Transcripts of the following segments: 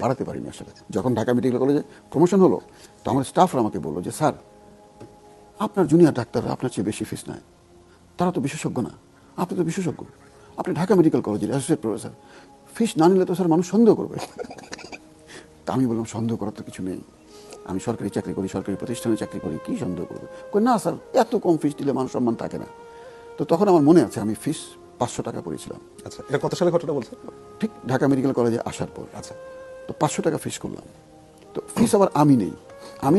বাড়াতে পারিনি আসলে। যখন ঢাকা মেডিকেল কলেজে প্রমোশন হলো, তো আমার স্টাফরা আমাকে বললো যে স্যার, আপনার জুনিয়র ডাক্তাররা আপনার চেয়ে বেশি ফিস নেয়, তারা তো বিশেষজ্ঞ না, আপনি তো বিশেষজ্ঞ, আপনি ঢাকা মেডিকেল কলেজের অ্যাসোসিয়েট প্রফেসর, ফিস না নিলে তো স্যার মানুষ সন্দেহ করবে। তা আমি বললাম সন্দেহ করার তো কিছু নেই, আমি সরকারি চাকরি করি, সরকারি প্রতিষ্ঠানে চাকরি করি, কী সন্দেহ করবে? কই না স্যার, এত কম ফিস দিলে মানুষ সম্মান থাকে না। তো তখন আমার মনে আছে আমি ফিস 500 টাকা করেছিলাম। আচ্ছা, এটা কত সালে ঘটনা বলছেন? ঠিক ঢাকা মেডিকেল কলেজে আসার পর। আচ্ছা, তো 500 টাকা ফিস করলাম। তো ফিস আবার আমি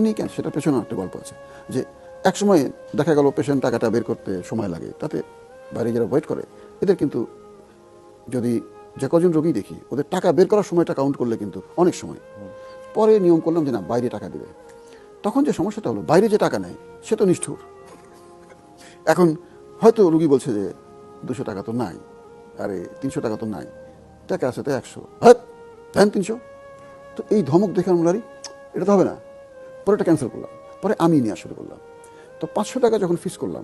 নেই কেন, সেটা পেছনে একটা গল্প আছে। যে এক সময় দেখা গেল পেশেন্ট টাকাটা বের করতে সময় লাগে, তাতে বাইরে যারা ওয়েট করে এদের কিন্তু, যদি যে কজন রোগী দেখি, ওদের টাকা বের করার সময়টা কাউন্ট করলে কিন্তু অনেক সময়। পরে নিয়ম করলাম যে না, বাইরে টাকা দেবে। তখন যে সমস্যাটা হলো, বাইরে যে টাকা নেয় সে তো নিষ্ঠুর। এখন হয়তো রুগী বলছে যে 200 টাকা তো নাই, আরে 300 টাকা তো নাই, টাকা আছে তো 100, হ্যাঁ দেন 300। তো এই ধমক দেখে আমরা এটা তো হবে না, পরে এটা ক্যান্সেল করলাম। পরে আমি নেওয়া শুরু করলাম। তো 500 টাকা যখন ফিস করলাম,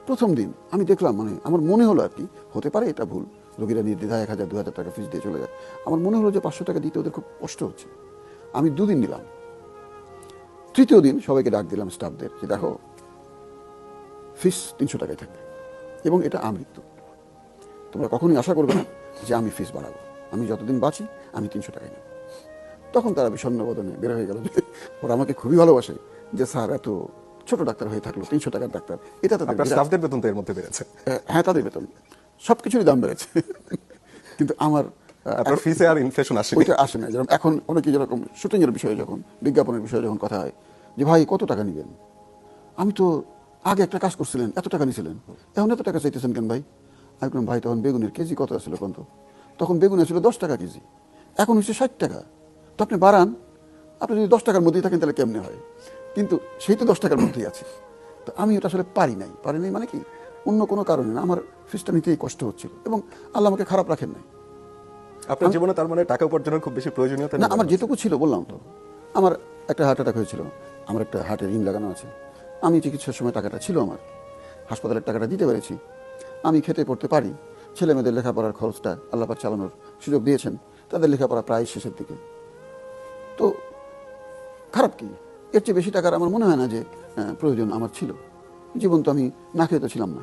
প্রথম দিন আমি দেখলাম, মানে আমার মনে হলো আর কি, হতে পারে এটা ভুল, রোগীরা নির্দ্বিধায় 1000 2000 টাকা ফিস দিয়ে চলে যায়, আমার মনে হলো যে 500 টাকা দিতে ওদের খুব কষ্ট হচ্ছে। আমি 2 দিন নিলাম। তৃতীয় দিন সবাইকে ডাক দিলাম, স্টাফদের, যে দেখো ফিস 300 টাকায় থাকবে এবং এটা আমৃত্যু, তোমরা কখনোই আশা করবে না যে আমি ফিস বাড়াবো, আমি যতদিন বাঁচি আমি 300 টাকায় নেব। তখন তারা বিষণ্ণ বদনে বের হয়ে গেল। ওরা আমাকে খুবই ভালোবাসে যে স্যার এত ছোট ডাক্তার হয়ে থাকলো, 300 টাকার ডাক্তার, এটা তাদের আপনার স্টাফদের বেতন তো এর মধ্যে বেড়েছে। হ্যাঁ, তাদের বেতন, সব কিছুরই দাম বেড়েছে, কিন্তু আমার আপনার ফিসে আর ইনফ্লেশন আসে ওইটা আসে না। যেরকম এখন অনেকে যেরকম শুটিংয়ের বিষয়ে যখন, বিজ্ঞাপনের বিষয়ে যখন কথা হয় যে ভাই কত টাকা নেবেন, আমি তো আগে একটা কাজ করছিলেন, এত টাকা নিয়েছিলেন, এখন এত টাকা চাইতেছেন কেন ভাই? আমি বললাম ভাই, তখন বেগুনের কেজি কত ছিল কত? তখন বেগুন ছিল 10 টাকা কেজি, এখন হচ্ছে 60 টাকা। তো আপনি বাড়ান, আপনি যদি 10 টাকার মধ্যেই থাকেন তাহলে কেমনে হয়? কিন্তু সেই তো 10 টাকার মধ্যেই আছে। তো আমি ওটা আসলে পারি নাই মানে কি, অন্য কোনো কারণে না, আমার ফিসটা নিতেই কষ্ট হচ্ছিল এবং আল্লাহ আমাকে খারাপ রাখেন নাই। আপনার জীবনে তার মানে টাকা উপার্জনের খুব বেশি প্রয়োজনীয়তা না, নেই? আমার যেটুকু ছিল বললাম তো, আমার একটা হার্ট অ্যাটাক হয়েছিল, আমার একটা হার্টের রিং লাগানো আছে, আমি চিকিৎসার সময় টাকাটা ছিল আমার, হাসপাতালের টাকাটা দিতে পেরেছি, আমি খেতে পড়তে পারি, ছেলে মেয়েদের লেখাপড়ার খরচটা আল্লাহ পাক চালানোর সুযোগ দিয়েছেন, তাদের লেখাপড়া প্রায় শেষের দিকে। তো খারাপ কি, এর চেয়ে বেশি টাকার আমার মনে হয় না যে প্রয়োজন আমার ছিল। জীবন তো আমি না খেয়ে তো ছিলাম না।